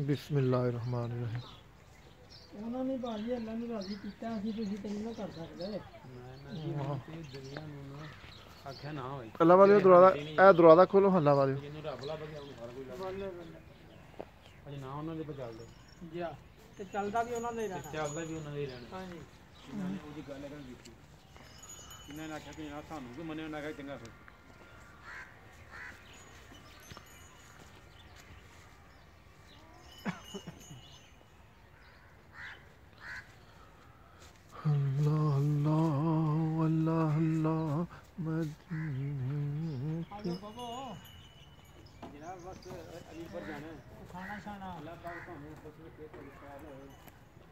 बिस्मिल्लाहिर्रहमानिर्रहीम। ਉਹਨਾਂ ਨੇ ਭਾਜੀ ਅੱਲਾ ਨੂੰ ਰਾਜ਼ੀ ਕੀਤਾ ਅਸੀਂ ਤੁਸੀਂ ਤੇ ਨਹੀਂ ਨਾ ਕਰ ਸਕਦੇ। आख्या ना होए अल्लाह वाले दरवाजा ए दरवाजा खोलो अल्लाह वाले जिन्हों रब ला बगे ਉਹਨੂੰ ਸਾਰਾ ਕੁਝ ਬੱਲੇ ਬੱਲੇ ਅਜੇ ਨਾ ਉਹਨਾਂ ਦੇ ਬਚਾਲਦੇ ਜੀ ਤੇ ਚੱਲਦਾ ਵੀ ਉਹਨਾਂ ਦਾ ਹੀ ਰਹਿਣਾ। ਚੱਲਦਾ ਵੀ ਉਹਨਾਂ ਦੇ ਹੀ ਰਹਿਣਾ। ਹਾਂਜੀ ਇਹਨਾਂ ਨੇ ਉਹਦੀ ਗੱਲ ਕਰਨ ਦਿੱਤੀ ਇਹਨਾਂ ਨੇ ਆਖਿਆ ਕਿ ਨਾ ਸਾਨੂੰ ਕਿ ਮੰਨੇ ਉਹਨਾਂ ਕਹੇ ਚੰਗਾ ਫਿਰ अल्लाह अल्लाह अल्लाह अल्लाह मदीने ਆਜੋ ਬਾਬਾ ਜਨਾਬ ਬਸ ਅਲੀ ਪਰ ਜਾਣਾ ਖਾਣਾ ਛਾਣਾ ਅੱਲਾਹ ਪਾਕ ਤੁਹਾਨੂੰ ਫਸਲ ਕੇ ਪਰਿਸਾਰ ਹੋਏ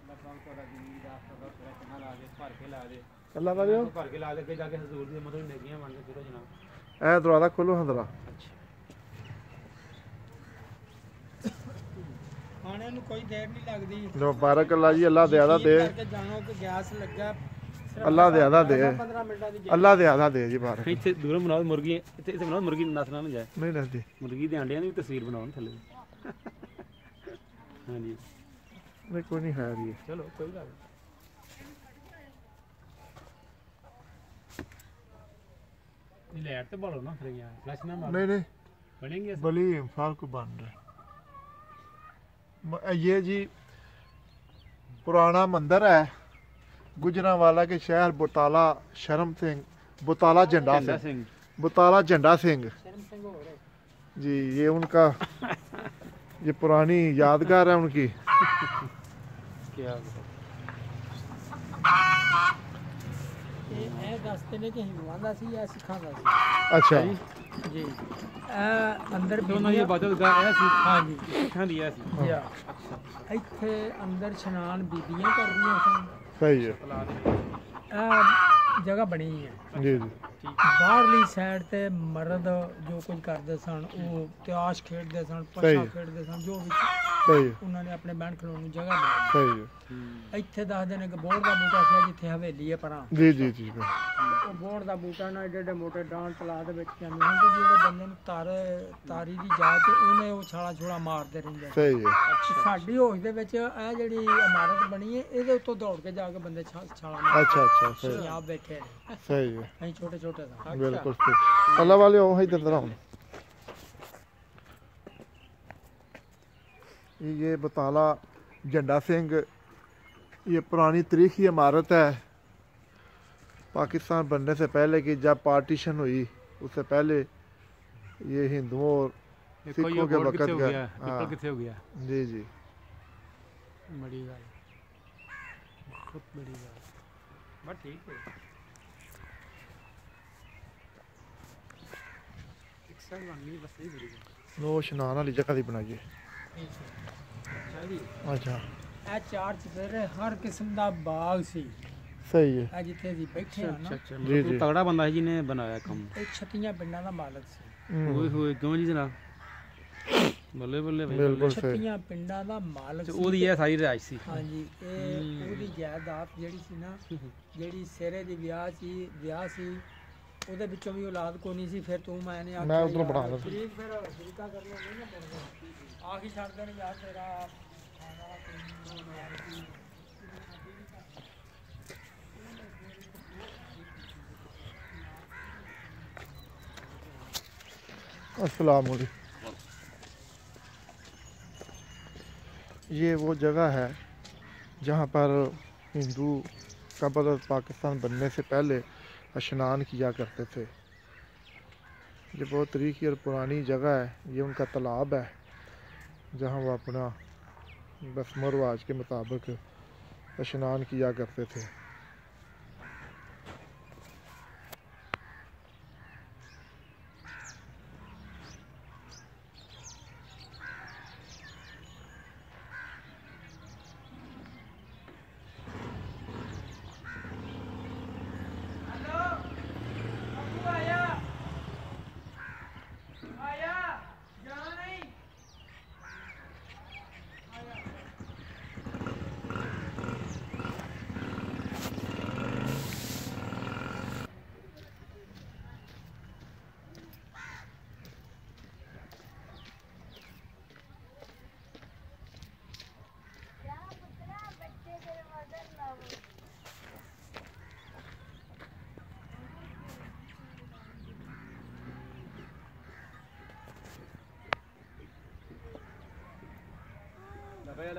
ਅੱਲਾਹ ਪਾਕ ਤੁਹਾਡਾ ਜ਼ਿੰਦਗੀ ਦਾ ਆਸਰਾ ਪੂਰਾ ਚੰਗਾ ਲਾ ਦੇ ਭਰ ਕੇ ਲਾ ਦੇ अल्लाह वाले ਭਰ ਕੇ ਲਾ ਦੇ ਅੱਗੇ ਜਾ ਕੇ ਹਜ਼ੂਰ ਦੀ ਮਦਦ ਨੇਕੀਆਂ ਬਣ ਕੇ ਫਿਰੋ ਜਨਾਬ। ए दरवाजा खोलो हजरा ਖਾਣੇ ਨੂੰ ਕੋਈ ਦੇਰ ਨਹੀਂ ਲੱਗਦੀ। लो बारक अल्लाह जी अल्लाह दे आदा दे ਕਰਕੇ ਜਾਣੋ ਕਿ ਗੈਸ ਲੱਗਾ अल्लाह दे आदा दे 15 ਮਿੰਟਾਂ ਦੀ अल्लाह दे आदा दे जी बारक ਇੱਥੇ ਦੂਰੋਂ ਬਣਾਓ ਮੁਰਗੀ ਇੱਥੇ ਬਣਾਓ ਮੁਰਗੀ ਨਸ ਨਾ ਜਾਏ नहीं रहती ਮੁਰਗੀ ਦੇ ਆਂਡਿਆਂ ਦੀ ਵੀ ਤਸਵੀਰ ਬਣਾਓ ਥੱਲੇ ਹਾਂਜੀ नहीं कोई नहीं है ये ਚਲੋ ਕੋਈ ਗੱਲ ਨਹੀਂ ਲੈਟ ਤੇ ਬਾਲੋ ਨਾ ਫਿਰ ਯਾਰ ਫਲੈਸ਼ ਨਾ ਮਾਰ नहीं नहीं ਬਣेंगे बली इंफाल को बन रहा है ये जी पुराना मंदिर है गुजरांवाला के शहर बुताला शर्म सिंह बुताला झंडा सिंह बुताला झंडा सिंह ਸ਼ਰਮ ਸਿੰਘ ਹੋ ਰਹੇ जी ये उनका ये पुरानी यादगार है उनकी ਕੀ ਇਹ ਦੱਸਦੇ ਨੇ ਕਿ ਹਿੰਦੂਆਂ ਦਾ ਸੀ ਜਾਂ ਸਿੱਖਾਂ ਦਾ ਸੀ। अच्छा ਜੀ ਇਹ ਅੰਦਰ ਦੋਨਾਂ ਦੀ ਇਬਾਦਤ ਗਾ ਇਹ ਸੀ ਹਾਂਜੀ ਸਿੱਖਾਂ ਦੀ ਇਹ ਸੀ ਜੀ ਇੱਥੇ ਅੰਦਰ ਇਸ਼ਨਾਨ ਬੀਬੀਆਂ ਕਰਦੀਆਂ ਸਨ। सही है ਇਹ ਜਗ੍ਹਾ ਬਣੀ ਹੈ। जी जी ਬਾਹਰਲੀ ਸਾਈਡ ਤੇ ਮਰਦ ਜੋ ਕੁਝ ਕਰਦੇ ਸਨ ਉਹ ਤਿਆਸ਼ ਖੇਡਦੇ ਸਨ ਪਸ਼ਾ ਖੇਡਦੇ ਸਨ ਜੋ ਵੀ सही है ਉਹਨਾਂ ਨੇ ਆਪਣੇ ਬਹਿਣ ਖਲੋਣ ਨੂੰ ਜਗ੍ਹਾ ਬਣਾਈ। सही है ਇੱਥੇ ਦੱਸਦੇ ਨੇ ਕਿ ਬੋੜ ਦਾ ਬੂਟਾ ਸੀ ਜਿੱਥੇ ਹਵੇਲੀ ਹੈ ਪਰਾਂ जी जी जी ਉਹ ਬੋੜ ਦਾ ਬੂਟਾ ਨਾ ਏਡੇ ਏਡੇ ਮੋਟੇ ਡਾਂਟ ਤਲਾ ਦੇ ਵਿੱਚ ਜਾਂਦੇ ਹਨ ਤੇ ਜਿਹੜੇ ਬੰਦੇ ਨੂੰ ਤਾਰੀ ਦੀ ਜਾਚ ਉਹਨੇ ਉਹ ਛਾਲਾ ਛੋਲਾ ਮਾਰਦੇ ਰਹਿੰਦੇ। सही है ਸਾਡੀ ਹੋਸ਼ ਦੇ ਵਿੱਚ ਇਹ ਜਿਹੜੀ ਇਮਾਰਤ ਬਣੀ ਹੈ ਇਹਦੇ ਉੱਤੋਂ ਦੌੜ ਕੇ ਜਾ ਕੇ ਬੰਦੇ ਛਾਲਾ ਮਾਰਦੇ अच्छा अच्छा सही है ਆਪ ਬੈਠੇ ਨੇ सही है ਅਸੀਂ ਛੋਟੇ ਛੋਟੇ ਸਾਂ। बिल्कुल सही अल्लाह वाले ओ इधर तरह ये बताला झंडा सिंह ये पुरानी तारीखी इमारत है पाकिस्तान बनने से पहले की जब पार्टीशन हुई उससे पहले ये हिंदुओं और ਦੇਖੋ ਇਹ सिखों के ਬੋर्ਡ वक्त ਕਿੱਥੇ ਹੋ का ਗਿਆ हाँ, ਪਿੱਪਲ ਕਿੱਥੇ ਹੋ ਗਿਆ जी जी ਬੜੀ ਗੱਲ ਬਹੁਤ ਬੜੀ ਗੱਲ ਬਸ ਠੀਕ ਹੈ ਇੱਕ ਸਾਲ ਬਣਨੀ ਬਸ ਇਹ ਬੜੀ ਗੱਲ नो शनान वाली जगह दी बनाइए ਅੱਛਾ ਜੀ अच्छा ਇਹ ਚਾਰ ਚਫੇਰੇ ਹਰ ਕਿਸਮ ਦਾ ਬਾਗ ਸੀ। सही है ਇਹ ਜਿੱਥੇ ਅਸੀਂ ਬੈਠੇ ਹਾਂ ਨਾ ਅੱਛਾ ਜੀ, ਜੀ। ਤਗੜਾ ਬੰਦਾ ਸੀ ਜਿਹਨੇ ਬਣਾਇਆ ਕੰਮ ਇਹ 36 ਪਿੰਡਾਂ ਦਾ ਮਾਲਕ ਸੀ। हम्म, ਓਏ ਹੋਏ ਕਿਉਂ ਜੀ ਜਨਾਬ ਬੱਲੇ ਬੱਲੇ ਭਾਈ बिल्कुल सही 36 ਪਿੰਡਾਂ ਦਾ ਮਾਲਕ ਤੇ ਸੀ। ਉਹਦੀ ਇਹ ਸਾਰੀ ਰਾਜ ਸੀ ਹਾਂਜੀ ਇਹ ਉਹਦੀ ਜਾਇਦਾਦ ਜਿਹੜੀ ਸੀ ਨਾ ਜਿਹੜੀ ਸਿਰੇ ਦੀ ਵਿਆਹ ਸੀ ਉਹਦੇ ਵਿੱਚੋਂ ਵੀ ਔਲਾਦ ਕੋਈ ਨਹੀਂ ਸੀ। ਫਿਰ ਤੂੰ ਮੈਂ ਨੇ ਆਖਿਆ ਮੈਂ ਉੱਧਰੋਂ ਯਾਰ, ਬਣਾ ਲਿਆ। ਸ਼ਰੀਕ ਫਿਰ ਸ਼ਰੀਕਾ ਕਰਨਾ ਨਹੀਂ ਨਾ ਬਣਦਾ ਆਖੀ ਛੱਡ ਦੇਣ ਯਾਰ ਤੇਰਾ ਖਾਣਾ ਪੀਣਾ अस्सलाम वालेकुम। ये वो जगह है जहाँ पर हिंदू कब्र पाकिस्तान बनने से पहले स्नान किया करते थे। ये बहुत तरीकी और पुरानी जगह है। ये उनका तालाब है जहाँ वो अपना रस्म व रवाज के मुताबिक स्नान किया करते थे। लगा